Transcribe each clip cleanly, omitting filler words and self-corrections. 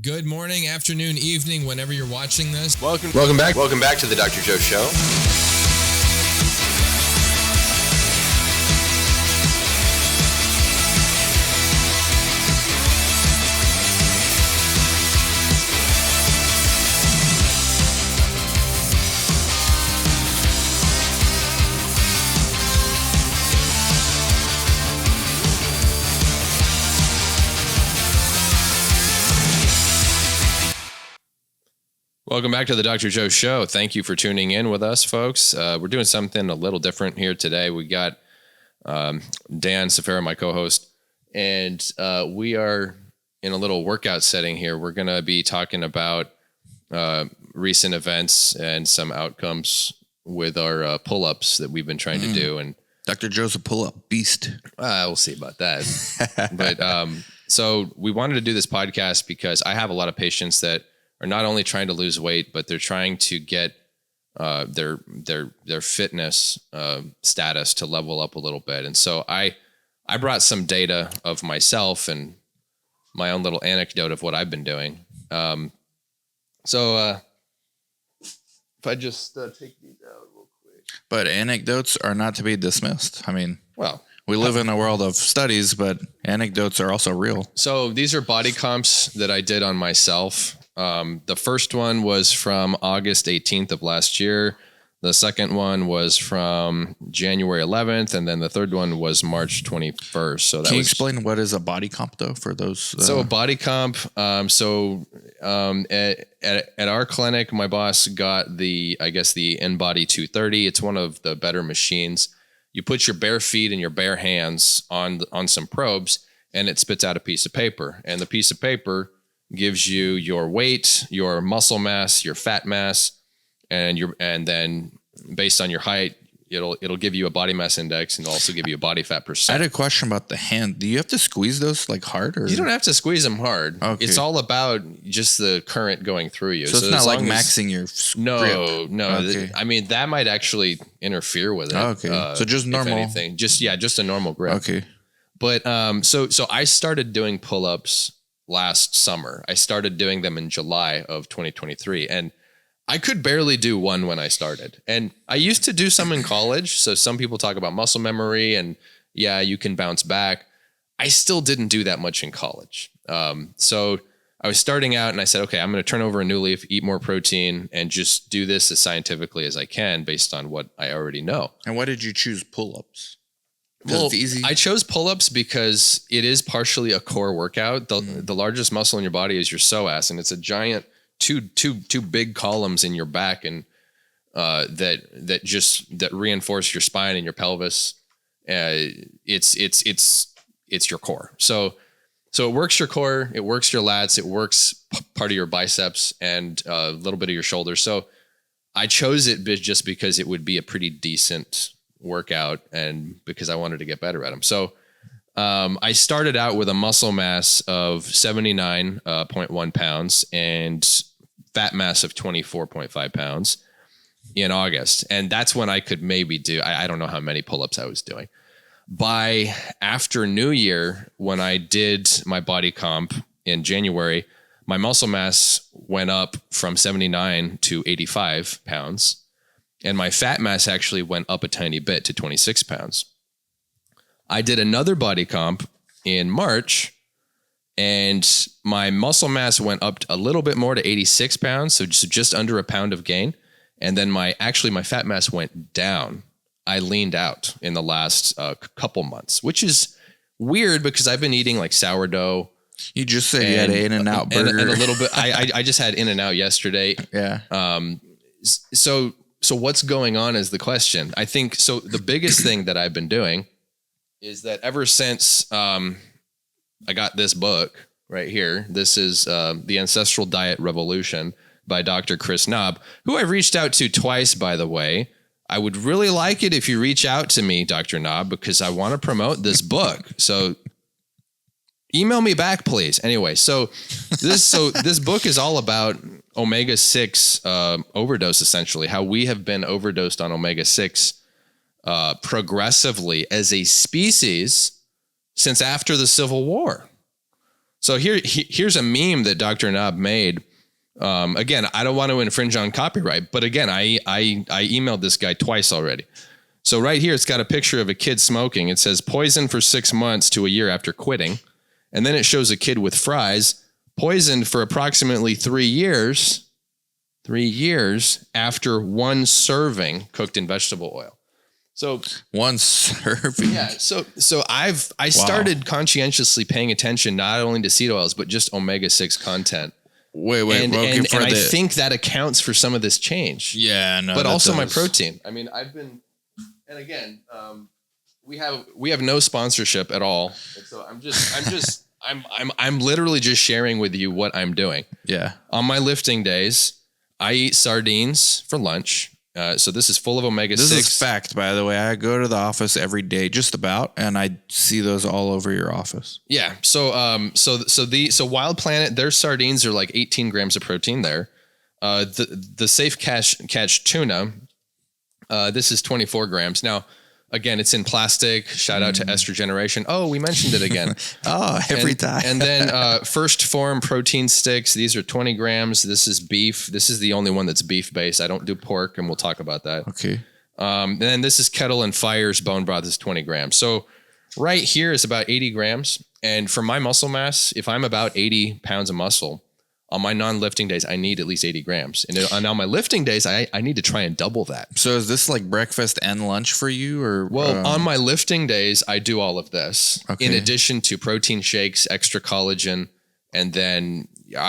Good morning, afternoon, evening, whenever you're watching this. Welcome back to the Dr. Joe Show. Welcome back to the Dr. Joe Show. Thank you for tuning in with us, folks. We're doing something a little different here today. We got Dan Safara, my co-host, and we are in a little workout setting here. We're going to be talking about recent events and some outcomes with our pull-ups that we've been trying to do. And Dr. Joe's a pull-up beast. We'll see about that. But so we wanted to do this podcast because I have a lot of patients that are not only trying to lose weight, but they're trying to get their fitness status to level up a little bit. And so I brought some data of myself and my own little anecdote of what I've been doing. So if I just take these out real quick. But anecdotes are not to be dismissed. I mean, well, we live in a world of studies, but anecdotes are also real. So these are body comps that I did on myself. The first one was from August 18th of last year. The second one was from January 11th. And then the third one was March 21st. So that Can you explain what is a body comp though for those? So a body comp. At our clinic, my boss got the InBody 230. It's one of the better machines. You put your bare feet and your bare hands on some probes and it spits out a piece of paper, and the piece of paper gives you your weight, your muscle mass, your fat mass, and then based on your height, it'll give you a body mass index and also give you a body fat percent. I had a question about the hand. Do you have to squeeze those like hard, or you don't have to squeeze them hard? Okay. It's all about just the current going through you. So it's not like maxing your grip. No. Okay. I mean, that might actually interfere with it. Okay. So just normal. If anything. Just a normal grip. Okay. But so I started doing pull-ups last summer. I started doing them in July of 2023, and I could barely do one when I started. And I used to do some in college. So some people talk about muscle memory and yeah, you can bounce back. I still didn't do that much in college. So I was starting out and I said, okay, I'm going to turn over a new leaf, eat more protein, and just do this as scientifically as I can based on what I already know. And why did you choose pull-ups? Well, I chose pull-ups because it is partially a core workout. The largest muscle in your body is your psoas, and it's a giant two big columns in your back, and that reinforce your spine and your pelvis. It's your core. So it works your core, it works your lats, it works part of your biceps and a little bit of your shoulders. So I chose it just because it would be a pretty decent workout and because I wanted to get better at them. So I started out with a muscle mass of 79.1 pounds and fat mass of 24.5 pounds in August. And that's when I could maybe do, I don't know how many pull-ups I was doing. By after New Year, when I did my body comp in January, my muscle mass went up from 79 to 85 pounds. And my fat mass actually went up a tiny bit to 26 pounds. I did another body comp in March, and my muscle mass went up a little bit more to 86 pounds, so just under a pound of gain. And then my fat mass went down. I leaned out in the last couple months, which is weird because I've been eating like sourdough. You just said you had an In-N-Out burger. And a little bit. I just had In-N-Out yesterday. Yeah. So what's going on is the question. I think so. The biggest thing that I've been doing is that ever since I got this book right here, this is The Ancestral Diet Revolution by Dr. Chris Knob, who I've reached out to twice, by the way. I would really like it if you reach out to me, Dr. Knob, because I want to promote this book. So email me back, please. Anyway, so this book is all about omega-6 overdose, essentially, how we have been overdosed on omega-6 progressively as a species since after the Civil War. So here's a meme that Dr. Knob made. Again, I don't want to infringe on copyright, but again, I emailed this guy twice already. So right here, it's got a picture of a kid smoking. It says poisoned for 6 months to a year after quitting. And then it shows a kid with fries poisoned for approximately 3 years. 3 years after one serving cooked in vegetable oil. So one serving. Yeah. So I started conscientiously paying attention not only to seed oils, but just omega-6 content. Wait. And I think that accounts for some of this change. Yeah, no. But also my protein. I mean, I've been, and again, we have no sponsorship at all. And so I'm literally just sharing with you what I'm doing. Yeah. On my lifting days, I eat sardines for lunch. So this is full of omega-6. This is fact, by the way. I go to the office every day, just about, and I see those all over your office. Yeah. So Wild Planet, their sardines are like 18 grams of protein there. The Safe Catch tuna, this is 24 grams. Now, again, it's in plastic. Shout out to Ester Generation. Oh, we mentioned it again. Every time. And then First Form protein sticks. These are 20 grams. This is beef. This is the only one that's beef based. I don't do pork, and we'll talk about that. Okay. And then this is Kettle and Fire's bone broth. This is 20 grams. So right here is about 80 grams. And for my muscle mass, if I'm about 80 pounds of muscle, on my non-lifting days, I need at least 80 grams. And on my lifting days, I need to try and double that. So is this like breakfast and lunch for you? Or Well, on my lifting days, I do all of this. Okay. In addition to protein shakes, extra collagen, and then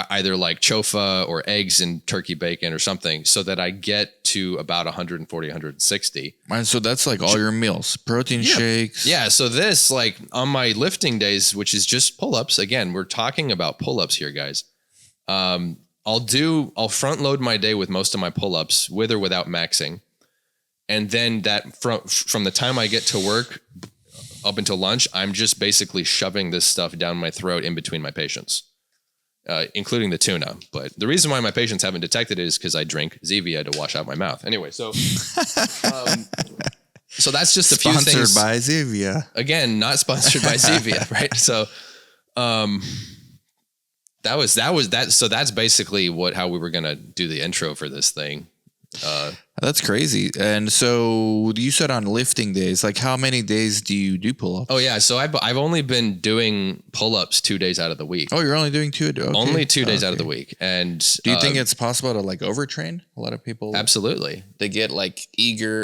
either like chofa or eggs and turkey bacon or something, so that I get to about 140, 160. So that's like all your meals, protein shakes. Yeah. So this, like on my lifting days, which is just pull-ups. Again, we're talking about pull-ups here, guys. I'll front load my day with most of my pull-ups with or without maxing. And then that from the time I get to work up until lunch, I'm just basically shoving this stuff down my throat in between my patients, including the tuna. But the reason why my patients haven't detected it is because I drink Zevia to wash out my mouth. Anyway, so that's just a few things. Sponsored by Zevia. Again, not sponsored by Zevia, right? So, that was that. So that's basically how we were going to do the intro for this thing. That's crazy. And so you said on lifting days, like how many days do you do pull-ups? Oh yeah. So I've only been doing pull-ups 2 days out of the week. Oh, you're only doing 2? Okay. Only 2 days out of the week. And do you think it's possible to like overtrain? A lot of people. Absolutely. They get like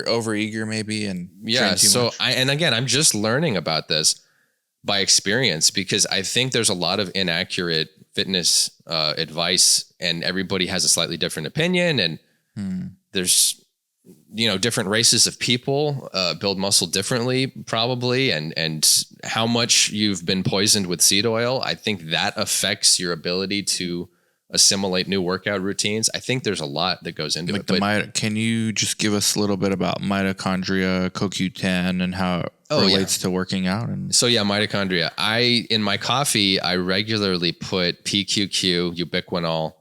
over eager maybe. And yeah. Train too So much. I'm just learning about this by experience, because I think there's a lot of inaccurate fitness advice, and everybody has a slightly different opinion, and there's different races of people build muscle differently probably, and how much you've been poisoned with seed oil, I think that affects your ability to assimilate new workout routines. I think there's a lot that goes into it. Can you just give us a little bit about mitochondria, CoQ10, and how it relates to working out? And so mitochondria. In my coffee, I regularly put PQQ, ubiquinol,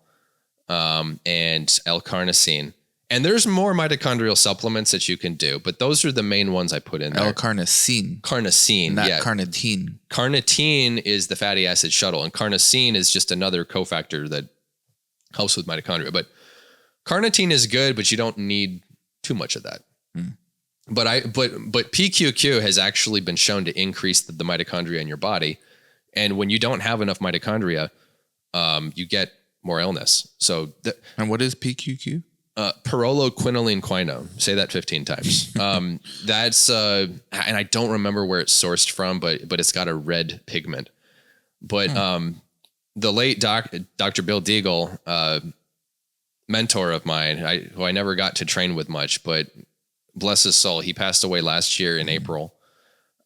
and L-carnosine. And there's more mitochondrial supplements that you can do, but those are the main ones I put in there. L-carnosine. Carnosine, not carnitine. Carnitine is the fatty acid shuttle, and carnosine is just another cofactor that helps with mitochondria. But carnitine is good, but you don't need too much of that. But PQQ has actually been shown to increase the mitochondria in your body, and when you don't have enough mitochondria, you get more illness. So, and what is PQQ? Pyrroloquinoline quinone. Say that 15 times. That's and I don't remember where it's sourced from, but it's got a red pigment. But the late Dr. Bill Deagle, mentor of mine, who I never got to train with much, but bless his soul, he passed away last year in April.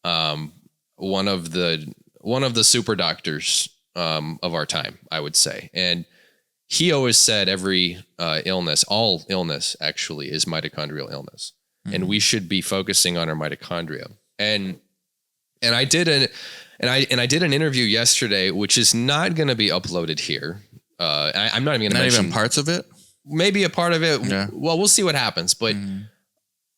One of the super doctors of our time, I would say, and he always said every all illness actually is mitochondrial illness, and we should be focusing on our mitochondria. And I did an interview yesterday, which is not going to be uploaded here. I'm not even going to mention even parts of it. Maybe a part of it. Yeah. Well, we'll see what happens. But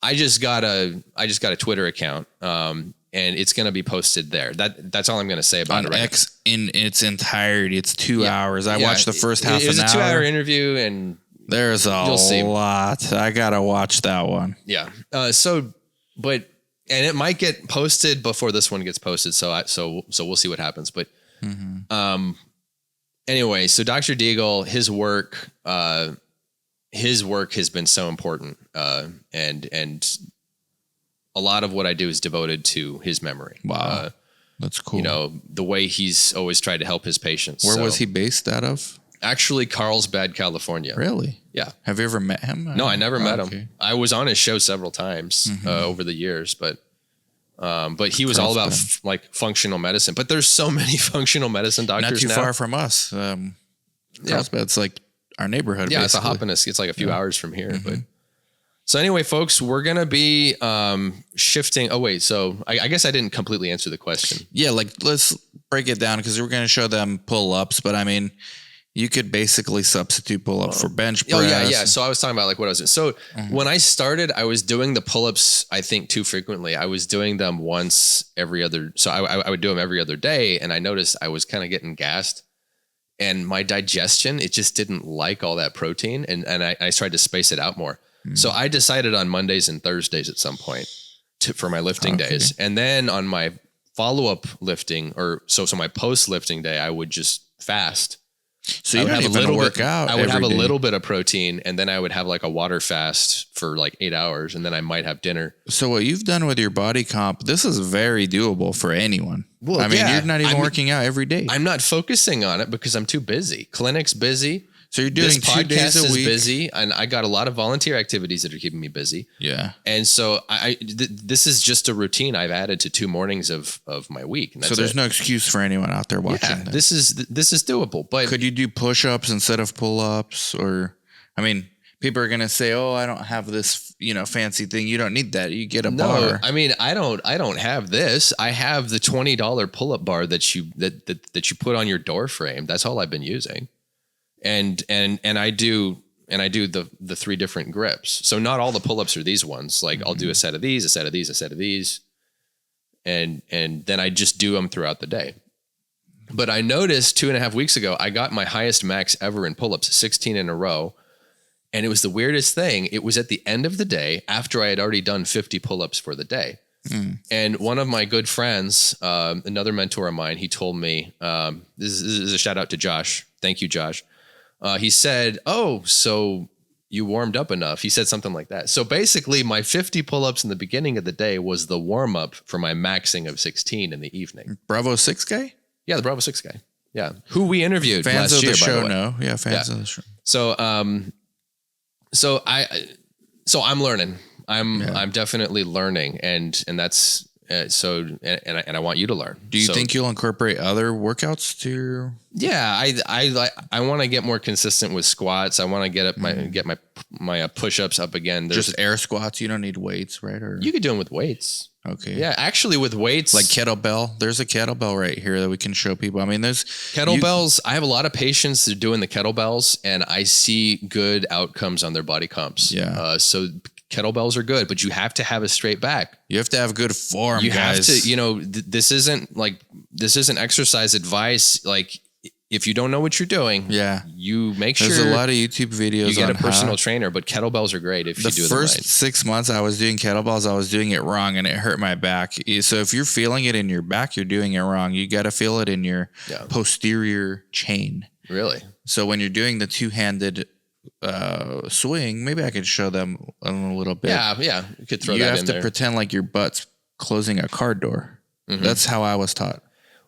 I just got a Twitter account, and and it's going to be posted there. That's all I'm going to say about on it. Right X in its entirety. It's 2 hours. I watched the first half It was an a hour. 2-hour interview, and There's a lot. I gotta watch that one. yeah. But it might get posted before this one gets posted. So we'll see what happens. But anyway, so Dr. Deagle, his work has been so important, and a lot of what I do is devoted to his memory. Wow, that's cool. You know, the way he's always tried to help his patients. Where was he based out of? Actually, Carlsbad, California. Really? Yeah. Have you ever met him? No, I never met him. I was on his show several times over the years, but he was all about functional medicine. But there's so many functional medicine doctors not too now. far from us. Carlsbad's like our neighborhood. Yeah, basically. it's a hop and it's like a few hours from here. But so anyway, folks, we're gonna be shifting. Oh wait, so I guess I didn't completely answer the question. Yeah, like let's break it down because we're gonna show them pull-ups, but I mean, you could basically substitute pull-up for bench press. Oh yeah. So I was talking about like what I was doing. So when I started, I was doing the pull-ups, I think too frequently. I was doing them once every other. So I would do them every other day, and I noticed I was kind of getting gassed, and my digestion, it just didn't like all that protein, and I tried to space it out more. So I decided on Mondays and Thursdays at some point for my lifting days, and then on my follow-up lifting so my post-lifting day, I would just fast. So you don't even work out. I would have a little bit of protein, and then I would have like a water fast for like 8 hours, and then I might have dinner. So what you've done with your body comp, this is very doable for anyone. Well, I mean, you're not even working out every day. I'm not focusing on it because I'm too busy. Clinic's busy. So you're doing 2 days a week. Busy, and I got a lot of volunteer activities that are keeping me busy. Yeah. And so this is just a routine I've added to 2 mornings of my week. And that's so there's no excuse for anyone out there watching. Yeah, this is doable. But could you do push-ups instead of pull-ups? Or, I mean, people are gonna say, "Oh, I don't have this, fancy thing." You don't need that. You get a bar. I mean, I don't have this. I have the $20 pull-up bar that you put on your door frame. That's all I've been using. And I do the 3 different grips. So not all the pull-ups are these ones. Like I'll do a set of these, a set of these, a set of these. And then I just do them throughout the day. But I noticed 2.5 weeks ago, I got my highest max ever in pull-ups, 16 in a row. And it was the weirdest thing. It was at the end of the day after I had already done 50 pull-ups for the day. And one of my good friends, another mentor of mine, he told me, this is a shout out to Josh. Thank you, Josh. He said, "Oh, so you warmed up enough." He said something like that. So basically my 50 pull-ups in the beginning of the day was the warm up for my maxing of 16 in the evening. Bravo 6 guy? Yeah. The Bravo 6 guy. Yeah. Who we interviewed fans last of year, the show, by the way. know. Yeah. Fans of the show. So I'm learning. I'm definitely learning. And that's, and I want you to learn. Do you think you'll incorporate other workouts to your? Yeah, I want to get more consistent with squats. I want to get my push-ups up again. Just air squats. You don't need weights, right? Or you could do them with weights. Okay. Yeah, actually with weights, like kettlebell. There's a kettlebell right here that we can show people. I mean, there's kettlebells. I have a lot of patients that are doing the kettlebells, and I see good outcomes on their body comps. Yeah. So kettlebells are good, but you have to have a straight back. You have to have good form. You guys. have to. This isn't exercise advice. Like if you don't know what you're doing, you make sure. There's a lot of YouTube videos. You get a personal trainer, but kettlebells are great if you do them right. The first 6 months I was doing kettlebells, I was doing it wrong, and it hurt my back. So if you're feeling it in your back, you're doing it wrong. You got to feel it in your posterior chain. Really? So when you're doing the 2-handed swing, maybe I could show them a little bit. Yeah, you could throw that in there. You have to pretend like your butt's closing a car door. Mm-hmm. That's how I was taught.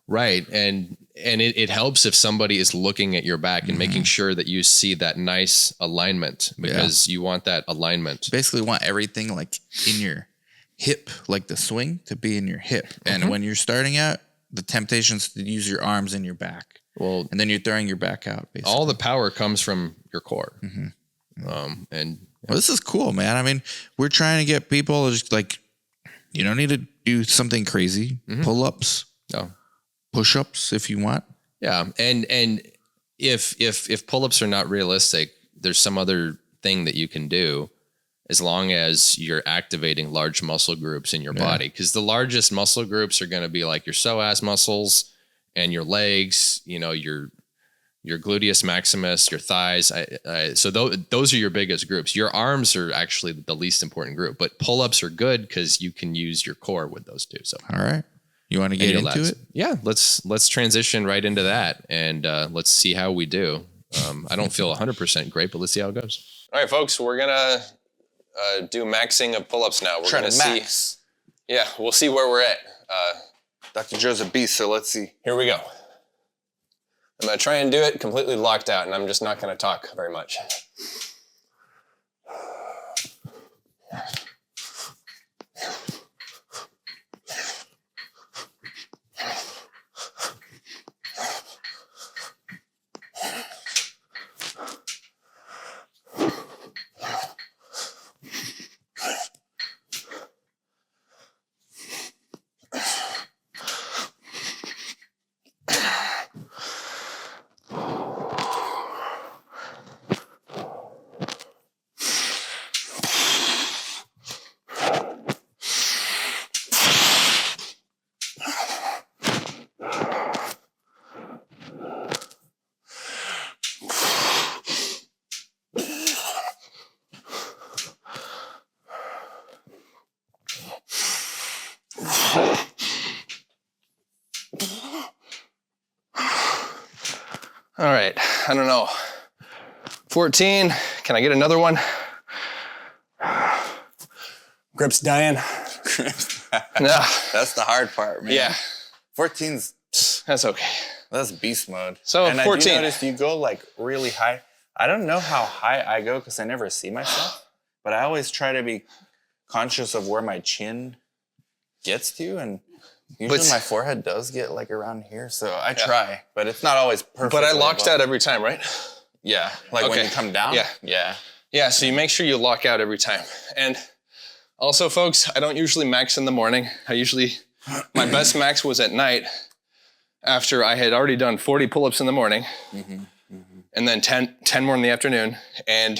Right, and it helps if somebody is looking at your back and making sure that you see that nice alignment, because you want that alignment. Basically want everything like in your hip, like the swing to be in your hip. And when you're starting out, the temptation is to use your arms in your back. Well, and then you're throwing your back out. Basically, all the power comes from your core. This is cool, man. I mean, we're trying to get people just like, you don't need to do something crazy. Pull-ups, push-ups if you want. Yeah, and if pull-ups are not realistic, there's some other thing that you can do. as long as you're activating large muscle groups in your body. Because the largest muscle groups are going to be like your psoas muscles and your legs, you know, your gluteus maximus, your thighs. So those are your biggest groups. Your arms are actually the least important group, but pull-ups are good because you can use your core with those two. So all right, you want to get into it? Yeah, let's transition right into that, and let's see how we do. I don't feel 100% great, but let's see how it goes. All right, folks, we're gonna do maxing of pull-ups now. We're gonna see. Yeah, we'll see where we're at. Dr. Joe's a beast, so let's see. Here we go. I'm going to try and do it completely locked out, and I'm just not going to talk very much. All right, I don't know. 14, can I get another one? Grip's dying. No. That's the hard part, man. Yeah. 14's, that's okay. that's beast mode. So and 14. I do notice you go like really high. I don't know how high I go because I never see myself, but I always try to be conscious of where my chin gets to, and usually my forehead does get like around here, so I try, but it's not always perfect. But I locked out every time, right? Yeah, like when you come down? Yeah. Yeah, so you make sure you lock out every time. And also, folks, I don't usually max in the morning. My best max was at night after I had already done 40 pull-ups in the morning, and then 10 more in the afternoon, and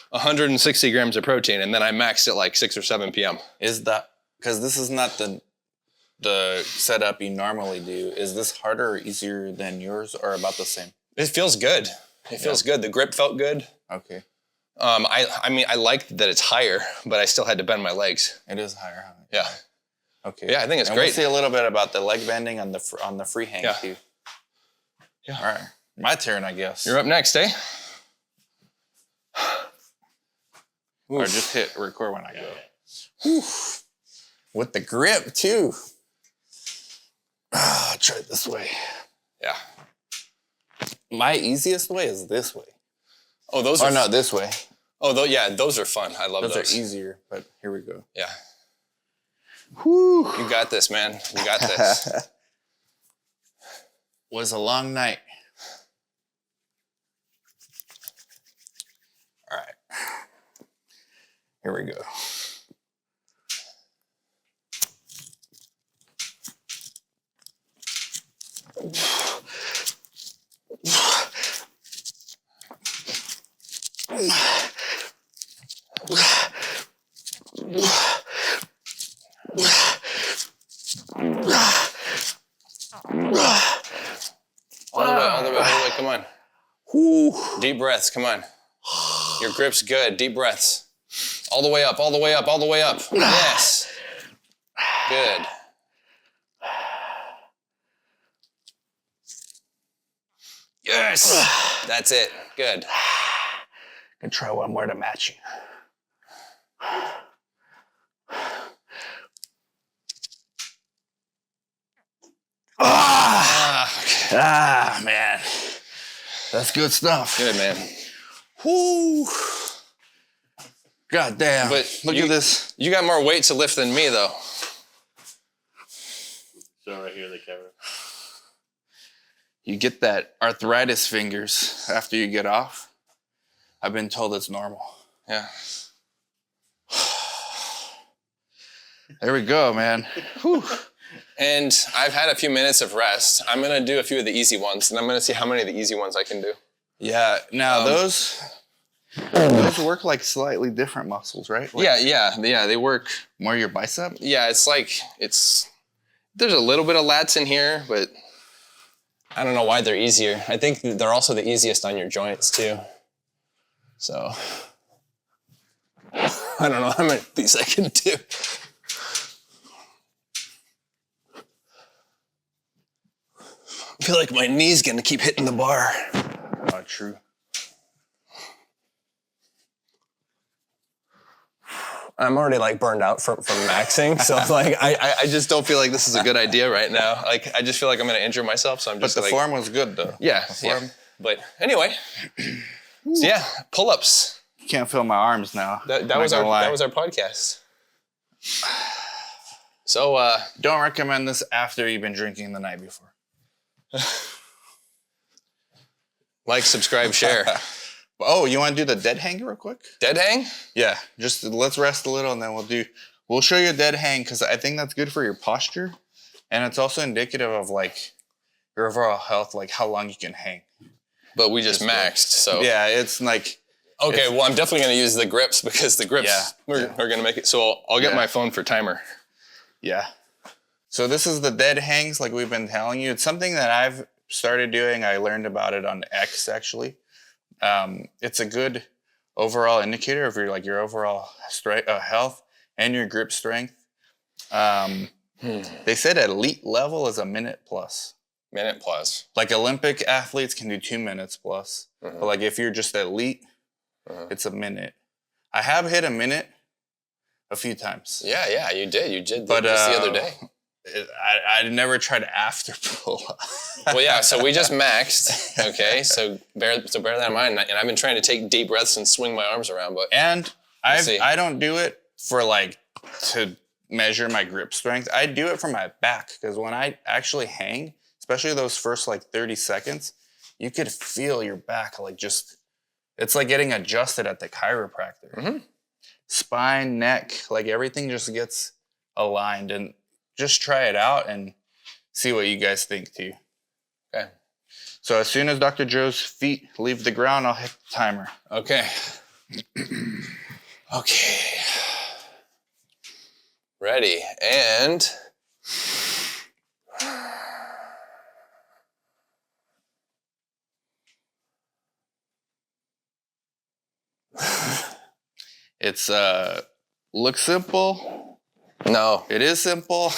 160 grams of protein, and then I maxed at like 6 or 7 p.m. Is that, because this is not the setup you normally do, is this harder or easier than yours, or about the same? It feels good. It feels good. The grip felt good. Okay. I mean, I like that it's higher, but I still had to bend my legs. It is higher, huh? Yeah. Okay. Yeah, I think it's and great. We'll see a little bit about the leg bending on the free hang too. Yeah. All right. My turn, I guess. You're up next, eh? Or just hit record when I go. Oof. With the grip too. I'll try it this way. Yeah. My easiest way is this way. Oh, those are... Or no, this way. Oh, yeah, those are fun. I love those. Those are easier, but here we go. Yeah. Whew. You got this, man. You got this. Was a long night. All right. Here we go. All the way, come on. Whew. Deep breaths, come on. Your grip's good, deep breaths. All the way up, all the way up, all the way up. Yes. Good. Yes. That's it. Good. Gonna try one more to match you. Man. That's good stuff. Good, man. Whoo. God damn. But look at this. You got more weight to lift than me, though. So right here, the camera. You get that arthritis fingers after you get off. I've been told it's normal. Yeah. There we go, man. Whew. And I've had a few minutes of rest. I'm going to do a few of the easy ones, and I'm going to see how many of the easy ones I can do. Yeah, now those, Those work like slightly different muscles, right? Like yeah. They work. more your bicep. Yeah, it's like there's a little bit of lats in here, but I don't know why they're easier. I think they're also the easiest on your joints too. So I don't know how many of these I can do. I feel like my knee's gonna keep hitting the bar. Oh, true. I'm already like burned out from maxing, so like I just don't feel like this is a good idea right now. Like I just feel like I'm gonna injure myself, so I'm just. But the form was good though. Yeah. But anyway, so yeah, pull-ups. Can't feel my arms now. That was our podcast. So don't recommend this after you've been drinking the night before. Like, subscribe, share. Oh, you want to do the dead hang real quick? Dead hang? Yeah, just let's rest a little and then we'll show you a dead hang because I think that's good for your posture. And it's also indicative of like your overall health, like how long you can hang. But we just maxed, so. Yeah, it's like. Okay, well, I'm definitely going to use the grips because the grips are going to make it. So I'll get my phone for timer. Yeah. So this is the dead hangs like we've been telling you. It's something that I've started doing. I learned about it on X actually. It's a good overall indicator of your overall health and your grip strength. They said elite level is a minute plus. Minute plus. Like Olympic athletes can do 2 minutes plus. But like if you're just elite, it's a minute. I have hit a minute a few times. Yeah, you did. You did but, just the other day. I never tried after pull up. Well, yeah, so we just maxed, okay? So bear that in mind. And I've been trying to take deep breaths and swing my arms around, but I don't do it for like to measure my grip strength. I do it for my back because when I actually hang, especially those first like 30 seconds, you could feel your back like just, it's like getting adjusted at the chiropractor. Mm-hmm. Spine, neck, like everything just gets aligned, and just try it out and see what you guys think too. Okay. So as soon as Dr. Joe's feet leave the ground, I'll hit the timer. Okay. Okay. Ready, and... It's looks simple. No. It is simple,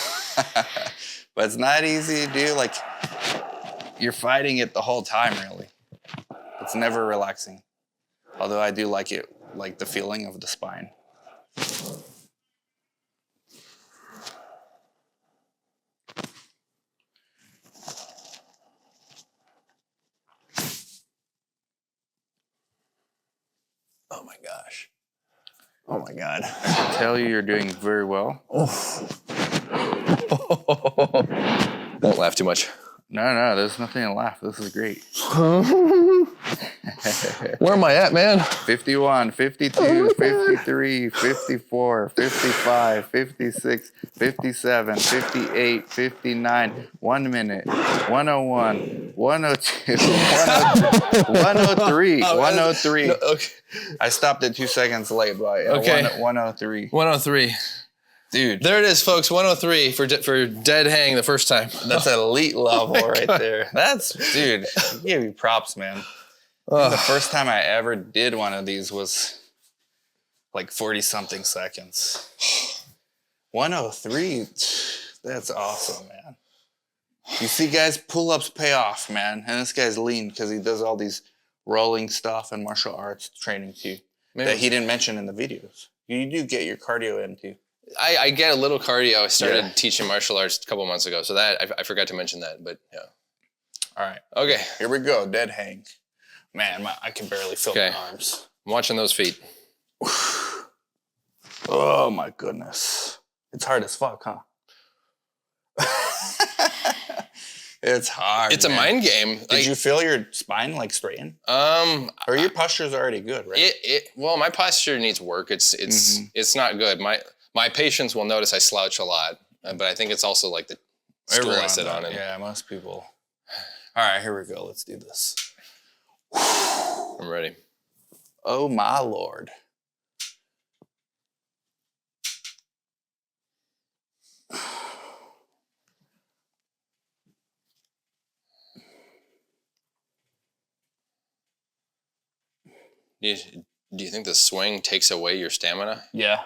but it's not easy to do. Like, you're fighting it the whole time, really. It's never relaxing. Although I do like it, like the feeling of the spine. Oh my gosh. Oh my God. I can tell you're doing very well. Don't laugh too much. No, there's nothing to laugh. This is great. Where am I at, man? 51, 52, 53, 54, 55, 56, 57, 58, 59, 1 minute, 101, 102, 103, 103. No, okay. I stopped at 2 seconds late, but Okay. 103. 103. Dude, There it is, folks. 103 for dead hang the first time. that's elite level right there. That's, dude, I give you props, man. The first time I ever did one of these was like 40-something seconds. 103, that's awesome, man. You see, guys, pull-ups pay off, man. And this guy's lean because he does all these rolling stuff and martial arts training too. That he didn't mention in the videos. You do get your cardio in too. I get a little cardio. I started teaching martial arts a couple months ago, so that I forgot to mention that, but yeah. All right. Okay. Here we go. Dead hang. Man, I can barely feel my arms. I'm watching those feet. Oh my goodness. It's hard as fuck, huh? It's hard. It's a mind game. Did you feel your spine like straighten? Or your posture's already good, right? Well, my posture needs work. It's not good. My patients will notice I slouch a lot, but I think it's also like the stool I sit on. Yeah, most people. All right, here we go. Let's do this. I'm ready. Oh my Lord. Do you think the swing takes away your stamina? Yeah.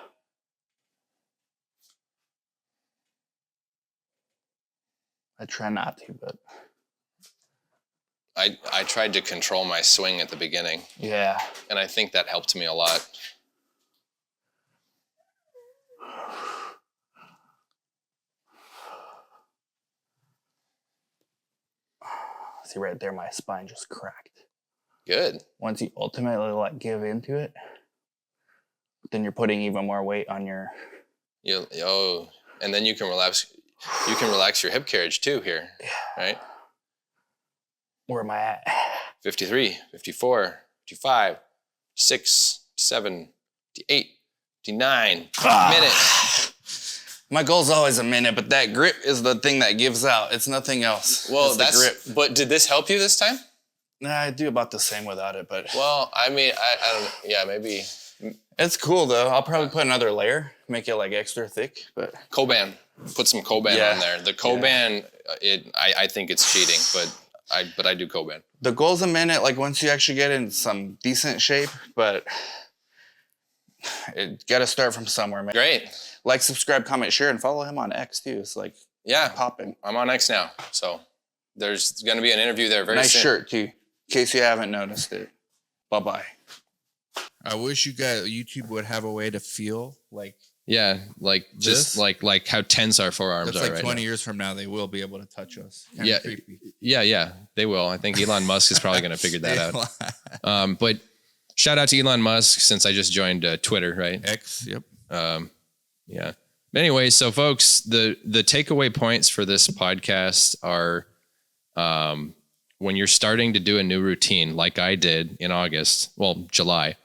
I try not to, but I tried to control my swing at the beginning. yeah. And I think that helped me a lot. See right there, my spine just cracked. Good. Once you ultimately like give into it, then you're putting even more weight on your. And then you can relax. You can relax your hip carriage too here, right? Where am I at? 53, 54, 55, 6, 7, 8, 9 minute. My goal's always a minute, but that grip is the thing that gives out. It's nothing else. Well, it's the grip. But did this help you this time? Nah, I do about the same without it, but. Well, I mean, I don't. Yeah, maybe. It's cool though. I'll probably put another layer, make it like extra thick, but. Coban. Put some Coban on there. The Coban, I think it's cheating, but I do Coban. The goal's a minute, like once you actually get in some decent shape, but it got to start from somewhere, man. Great. Like, subscribe, comment, share, and follow him on X too. It's like popping. I'm on X now, so there's going to be an interview there very soon. Nice shirt too, in case you haven't noticed it. Bye-bye. I wish YouTube would have a way to feel like. Yeah, like just like how tense our forearms that's are like right 20 now. years from now, they will be able to touch us. Yeah, creepy. yeah, they will. I think Elon Musk is probably going to figure that out. But shout out to Elon Musk since I just joined Twitter, right? X, yep. Yeah. Anyway, so folks, the takeaway points for this podcast are when you're starting to do a new routine, like I did in July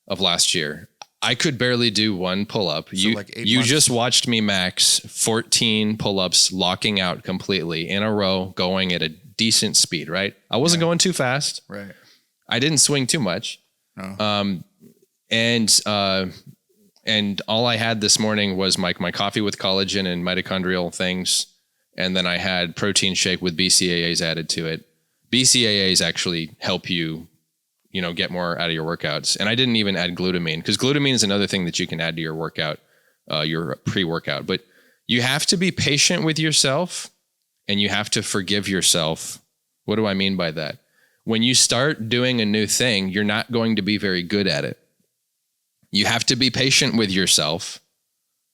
of last year. I could barely do one pull-up. So you just watched me max 14 pull-ups, locking out completely in a row, going at a decent speed, right? I wasn't going too fast. Right. I didn't swing too much. No. And all I had this morning was my coffee with collagen and mitochondrial things. And then I had protein shake with BCAAs added to it. BCAAs actually help you get more out of your workouts. And I didn't even add glutamine, because glutamine is another thing that you can add to your workout, your pre-workout. But you have to be patient with yourself and you have to forgive yourself. What do I mean by that? When you start doing a new thing, you're not going to be very good at it. You have to be patient with yourself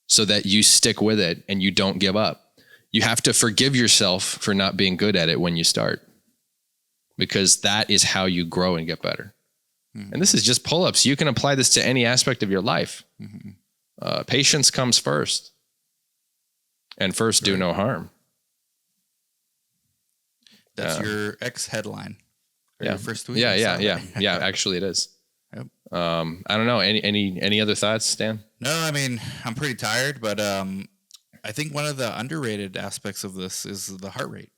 so that you stick with it and you don't give up. You have to forgive yourself for not being good at it when you start, because that is how you grow and get better. Mm-hmm. And this is just pull-ups. You can apply this to any aspect of your life. Mm-hmm. Patience comes first, and first do no harm. That's your X headline. Yeah. Your first tweet. Yeah. Actually, it is. Yep. I don't know. Any other thoughts, Dan? No, I mean, I'm pretty tired, but I think one of the underrated aspects of this is the heart rate.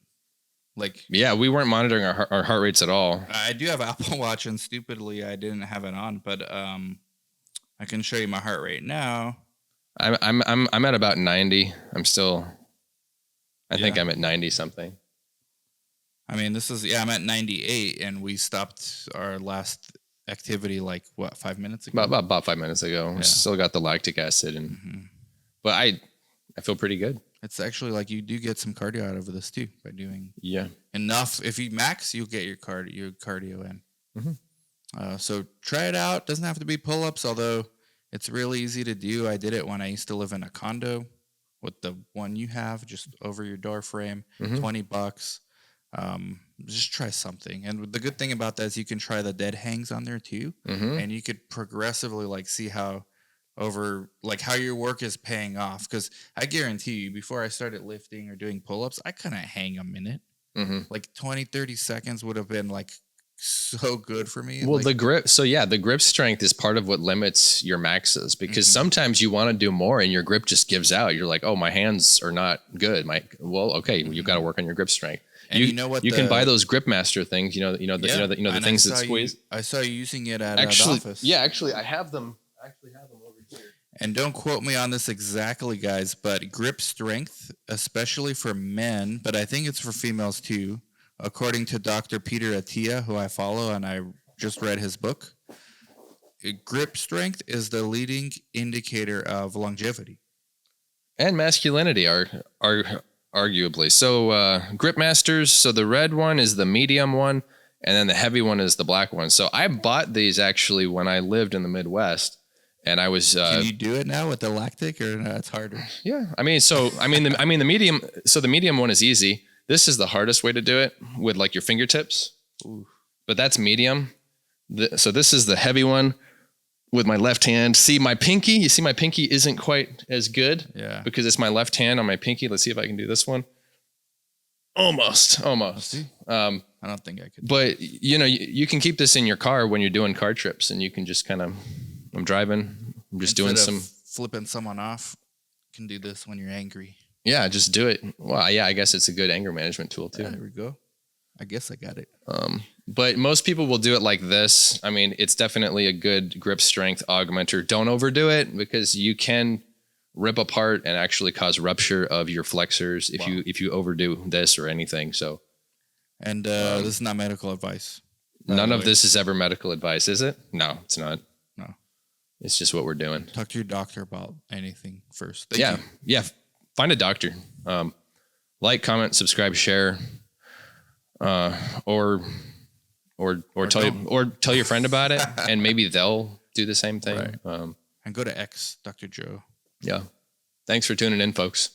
We weren't monitoring our heart rates at all. I do have Apple Watch, and stupidly I didn't have it on, but I can show you my heart rate now. I'm at about 90. I think I'm at 90 something. I mean, I'm at 98, and we stopped our last activity 5 minutes ago? About 5 minutes ago. Yeah. We still got the lactic acid, but I feel pretty good. It's actually you do get some cardio out of this too by doing enough. If you max, you'll get your cardio in. Mm-hmm. So try it out. Doesn't have to be pull-ups, although it's really easy to do. I did it when I used to live in a condo with the one you have just over your door frame, $20. Just try something. And the good thing about that is you can try the dead hangs on there too. Mm-hmm. And you could progressively see how how your work is paying off. Because I guarantee you, before I started lifting or doing pull-ups, I couldn't hang a minute. 20, 30 seconds would have been so good for me. Well, the grip. So the grip strength is part of what limits your maxes, because sometimes you want to do more and your grip just gives out. You're like, oh, my hands are not good. You've got to work on your grip strength. And you know what? You can buy those Grip Master things. The And things that squeeze. I saw you using it at Actually, the office. yeah, actually, I have them. Over here. And don't quote me on this exactly, guys, but grip strength, especially for men, but I think it's for females too, according to Dr. Peter Attia, who I follow, and I just read his book. Grip strength is the leading indicator of longevity And masculinity are arguably. So Grip Masters, so the red one is the medium one, and then the heavy one is the black one. So I bought these actually when I lived in the Midwest, and I was Can you do it now with the lactic, or no, it's harder? Yeah. The medium, so the medium one is easy. This is the hardest way to do it with like your fingertips. Ooh. But that's medium. So this is the heavy one with my left hand. See my pinky? You see my pinky isn't quite as good. Yeah. Because it's my left hand on my pinky. Let's see if I can do this one. Almost. See? I don't think I could. But you can keep this in your car when you're doing car trips, and you can just kind of, I'm driving, I'm just doing some flipping someone off. You can do this when you're angry. Yeah, just do it. Well, yeah, I guess it's a good anger management tool too. Yeah, there we go. I guess I got it. But most people will do it like this. I mean, it's definitely a good grip strength augmenter. Don't overdo it, because you can rip apart and actually cause rupture of your flexors if you overdo this or anything. So, and this is not medical advice. None of this is ever medical advice, is it? No, it's not. No, it's just what we're doing. Talk to your doctor about anything first. Yeah. Find a doctor. Like, comment, subscribe, share, or tell your friend about it, and maybe they'll do the same thing. Right. And go to X, Dr. Joe. Yeah. Thanks for tuning in, folks.